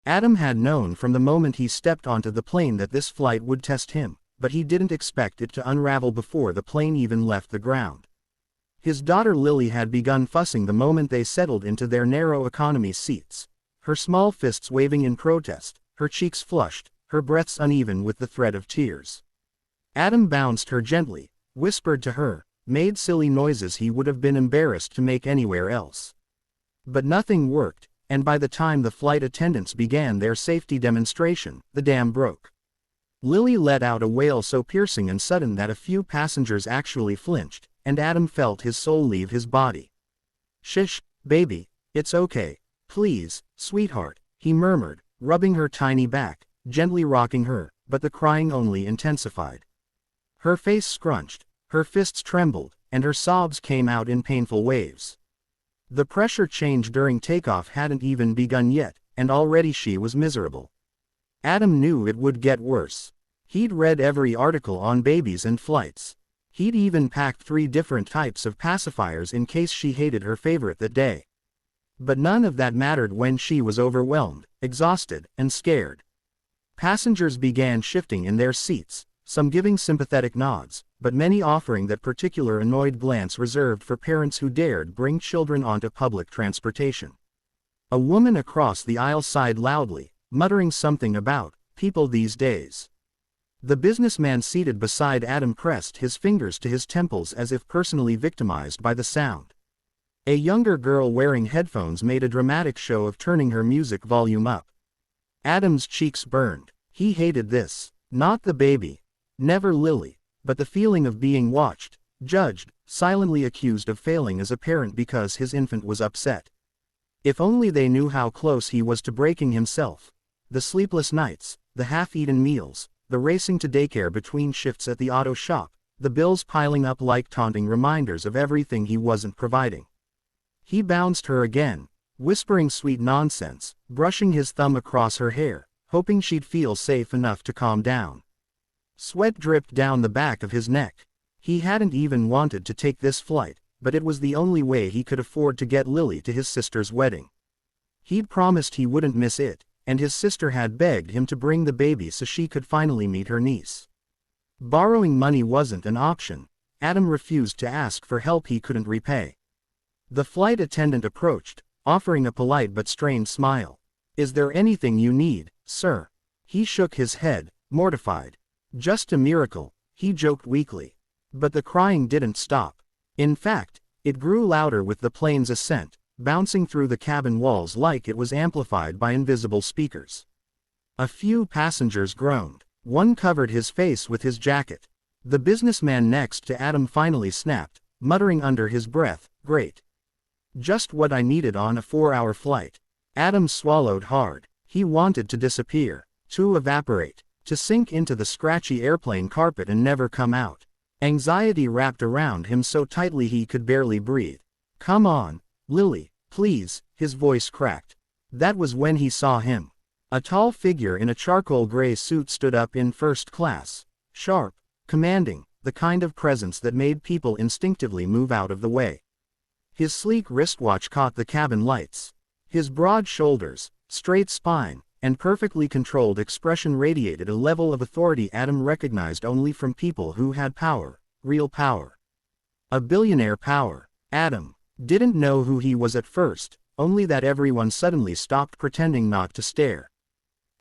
Adam had known from the moment he stepped onto the plane that this flight would test him, but he didn't expect it to unravel before the plane even left the ground. His daughter Lily had begun fussing the moment they settled into their narrow economy seats, her small fists waving in protest, her cheeks flushed, her breaths uneven with the threat of tears. Adam bounced her gently, whispered to her, made silly noises he would have been embarrassed to make anywhere else. But nothing worked, and by the time the flight attendants began their safety demonstration, the dam broke. Lily let out a wail so piercing and sudden that a few passengers actually flinched, and Adam felt his soul leave his body. "Shish, baby, it's okay. Please, sweetheart," he murmured, rubbing her tiny back, gently rocking her, but the crying only intensified. Her face scrunched, her fists trembled, and her sobs came out in painful waves. The pressure change during takeoff hadn't even begun yet, and already she was miserable. Adam knew it would get worse. He'd read every article on babies and flights. He'd even packed 3 different types of pacifiers in case she hated her favorite that day. But none of that mattered when she was overwhelmed, exhausted, and scared. Passengers began shifting in their seats, some giving sympathetic nods, but many offering that particular annoyed glance reserved for parents who dared bring children onto public transportation. A woman across the aisle sighed loudly, muttering something about people these days. The businessman seated beside Adam pressed his fingers to his temples as if personally victimized by the sound. A younger girl wearing headphones made a dramatic show of turning her music volume up. Adam's cheeks burned. He hated this. Not the baby. Never Lily. But the feeling of being watched, judged, silently accused of failing as a parent because his infant was upset. If only they knew how close he was to breaking himself. The sleepless nights, the half-eaten meals, the racing to daycare between shifts at the auto shop, the bills piling up like taunting reminders of everything he wasn't providing. He bounced her again, whispering sweet nonsense, brushing his thumb across her hair, hoping she'd feel safe enough to calm down. Sweat dripped down the back of his neck. He hadn't even wanted to take this flight, but it was the only way he could afford to get Lily to his sister's wedding. He'd promised he wouldn't miss it, and his sister had begged him to bring the baby so she could finally meet her niece. Borrowing money wasn't an option. Adam refused to ask for help he couldn't repay. The flight attendant approached, offering a polite but strained smile. "Is there anything you need, sir?" He shook his head, mortified. "Just a miracle," he joked weakly. But the crying didn't stop. In fact, it grew louder with the plane's ascent, bouncing through the cabin walls like it was amplified by invisible speakers. A few passengers groaned. One covered his face with his jacket. The businessman next to Adam finally snapped, muttering under his breath, "Great. Just what I needed on a 4-hour flight." Adam swallowed hard. He wanted to disappear, to evaporate, to sink into the scratchy airplane carpet and never come out. Anxiety wrapped around him so tightly he could barely breathe. "Come on, Lily, please," his voice cracked. That was when he saw him. A tall figure in a charcoal gray suit stood up in first class, sharp, commanding, the kind of presence that made people instinctively move out of the way. His sleek wristwatch caught the cabin lights. His broad shoulders, straight spine, and perfectly controlled expression radiated a level of authority Adam recognized only from people who had power, real power. A billionaire power. Adam didn't know who he was at first, only that everyone suddenly stopped pretending not to stare.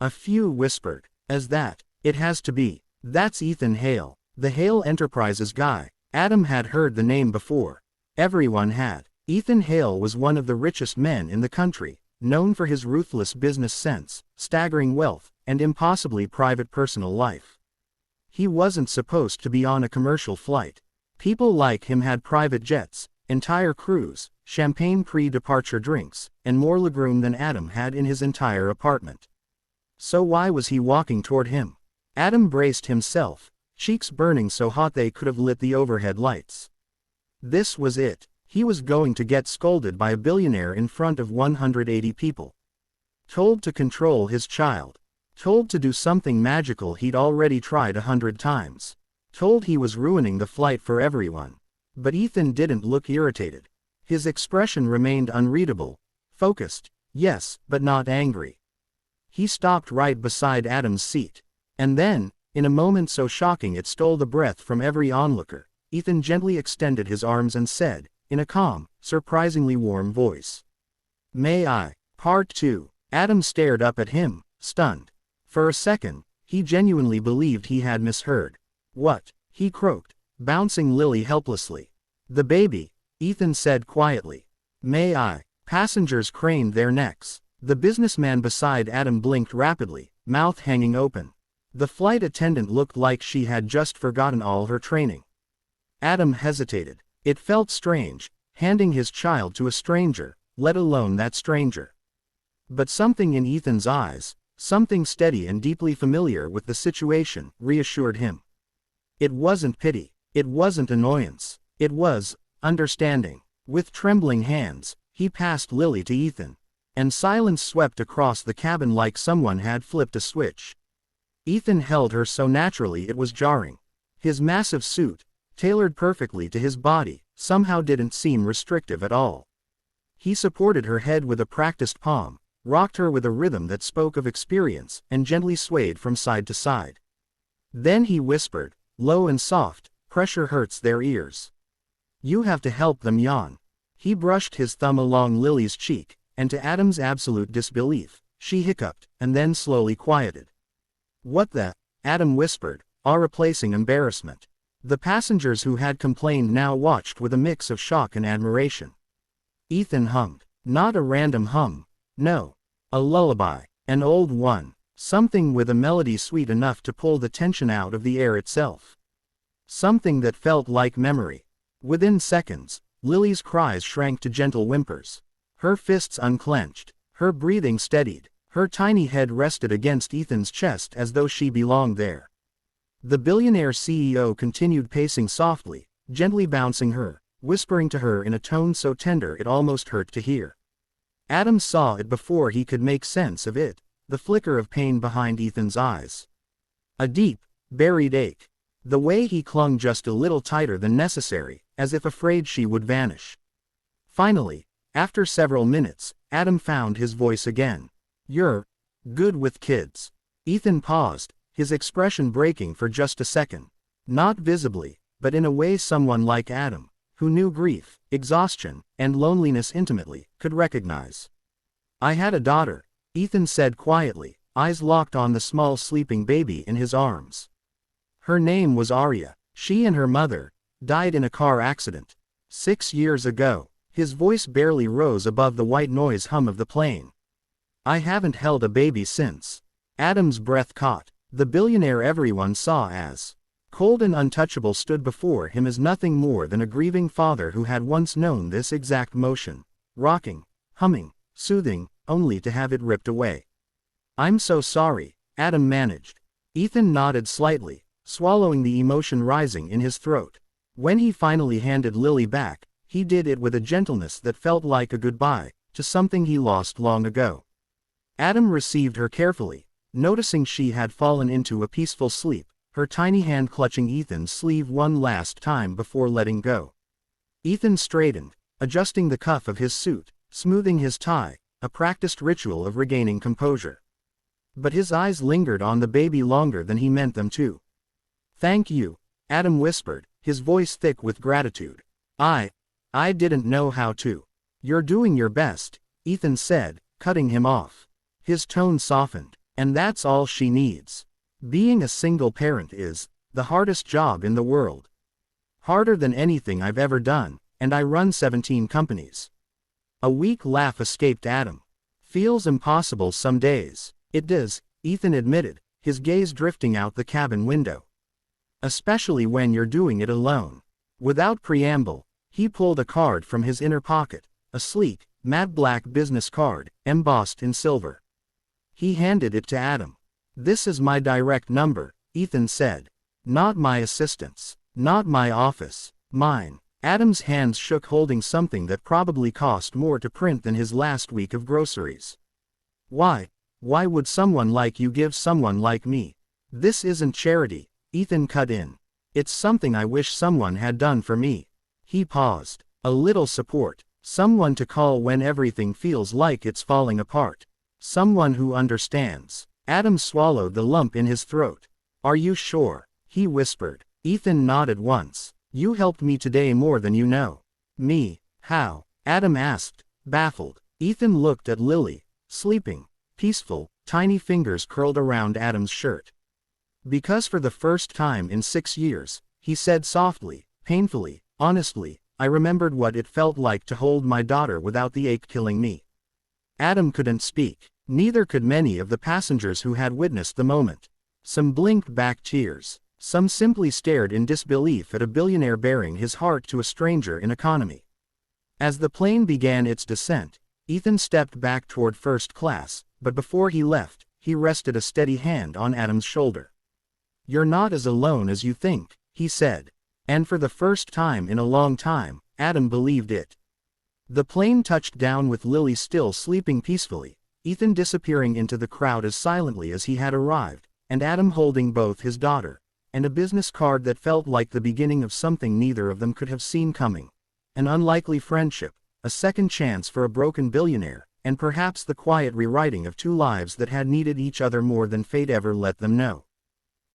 A few whispered, "As that, it has to be. That's Ethan Hale, the Hale Enterprises guy." Adam had heard the name before. Everyone had. Ethan Hale was one of the richest men in the country, known for his ruthless business sense, staggering wealth, and impossibly private personal life. He wasn't supposed to be on a commercial flight. People like him had private jets, entire crews, champagne pre-departure drinks, and more legroom than Adam had in his entire apartment. So why was he walking toward him? Adam braced himself, cheeks burning so hot they could have lit the overhead lights. This was it. He was going to get scolded by a billionaire in front of 180 people. Told to control his child. Told to do something magical he'd already tried 100 times. Told he was ruining the flight for everyone. But Ethan didn't look irritated. His expression remained unreadable. Focused, yes, but not angry. He stopped right beside Adam's seat. And then, in a moment so shocking it stole the breath from every onlooker, Ethan gently extended his arms and said, in a calm, surprisingly warm voice, "May I?" Part 2. Adam stared up at him, stunned. For a second, he genuinely believed he had misheard. "What?" he croaked, bouncing Lily helplessly. "The baby," Ethan said quietly. "May I?" Passengers craned their necks. The businessman beside Adam blinked rapidly, mouth hanging open. The flight attendant looked like she had just forgotten all her training. Adam hesitated. It felt strange, handing his child to a stranger, let alone that stranger. But something in Ethan's eyes, something steady and deeply familiar with the situation, reassured him. It wasn't pity. It wasn't annoyance. It was understanding. With trembling hands, he passed Lily to Ethan. And silence swept across the cabin like someone had flipped a switch. Ethan held her so naturally it was jarring. His massive suit, tailored perfectly to his body, somehow didn't seem restrictive at all. He supported her head with a practiced palm, rocked her with a rhythm that spoke of experience, and gently swayed from side to side. Then he whispered, low and soft, "Pressure hurts their ears. You have to help them yawn." He brushed his thumb along Lily's cheek, and to Adam's absolute disbelief, she hiccuped, and then slowly quieted. "What the?" Adam whispered, replacing embarrassment. The passengers who had complained now watched with a mix of shock and admiration. Ethan hummed. Not a random hum. No. A lullaby. An old one. Something with a melody sweet enough to pull the tension out of the air itself. Something that felt like memory. Within seconds, Lily's cries shrank to gentle whimpers. Her fists unclenched, her breathing steadied, her tiny head rested against Ethan's chest as though she belonged there. The billionaire CEO continued pacing softly, gently bouncing her, whispering to her in a tone so tender it almost hurt to hear. Adam saw it before he could make sense of it, the flicker of pain behind Ethan's eyes. A deep, buried ache. The way he clung just a little tighter than necessary, as if afraid she would vanish. Finally, after several minutes, Adam found his voice again. "You're good with kids." Ethan paused, his expression breaking for just a second. Not visibly, but in a way someone like Adam, who knew grief, exhaustion, and loneliness intimately, could recognize. "I had a daughter," Ethan said quietly, eyes locked on the small sleeping baby in his arms. "Her name was Arya. She and her mother died in a car accident 6 years ago." His voice barely rose above the white noise hum of the plane. "I haven't held a baby since." Adam's breath caught. The billionaire everyone saw as cold and untouchable stood before him as nothing more than a grieving father who had once known this exact motion. Rocking, humming, soothing, only to have it ripped away. "I'm so sorry," Adam managed. Ethan nodded slightly, swallowing the emotion rising in his throat. When he finally handed Lily back, he did it with a gentleness that felt like a goodbye to something he lost long ago. Adam received her carefully, noticing she had fallen into a peaceful sleep, her tiny hand clutching Ethan's sleeve one last time before letting go. Ethan straightened, adjusting the cuff of his suit, smoothing his tie, a practiced ritual of regaining composure. But his eyes lingered on the baby longer than he meant them to. "Thank you," Adam whispered, his voice thick with gratitude. I didn't know how to." "You're doing your best," Ethan said, cutting him off. His tone softened. "And that's all she needs. Being a single parent is the hardest job in the world. Harder than anything I've ever done, and I run 17 companies." A weak laugh escaped Adam. "Feels impossible some days." "It does," Ethan admitted, his gaze drifting out the cabin window. "Especially when you're doing it alone." Without preamble, he pulled a card from his inner pocket, a sleek, matte black business card, embossed in silver. He handed it to Adam. "This is my direct number," Ethan said. "Not my assistant's. Not my office. Mine." Adam's hands shook holding something that probably cost more to print than his last week of groceries. Why would someone like you give someone like me?" "This isn't charity," Ethan cut in. "It's something I wish someone had done for me." He paused. "A little support. Someone to call when everything feels like it's falling apart. Someone who understands. Adam swallowed the lump in his throat. Are you sure? He whispered. Ethan nodded once. You helped me today more than you know. Me? How? Adam asked, baffled. Ethan looked at Lily, sleeping, peaceful, tiny fingers curled around Adam's shirt. Because for the first time in 6 years, he said softly, painfully, honestly, I remembered what it felt like to hold my daughter without the ache killing me. Adam couldn't speak. Neither could many of the passengers who had witnessed the moment. Some blinked back tears. Some simply stared in disbelief at a billionaire bearing his heart to a stranger in economy. As the plane began its descent, Ethan stepped back toward first class, but before he left, he rested a steady hand on Adam's shoulder. You're not as alone as you think, he said. And for the first time in a long time, Adam believed it. The plane touched down with Lily still sleeping peacefully, Ethan disappearing into the crowd as silently as he had arrived, and Adam holding both his daughter and a business card that felt like the beginning of something neither of them could have seen coming. An unlikely friendship, a second chance for a broken billionaire, and perhaps the quiet rewriting of two lives that had needed each other more than fate ever let them know.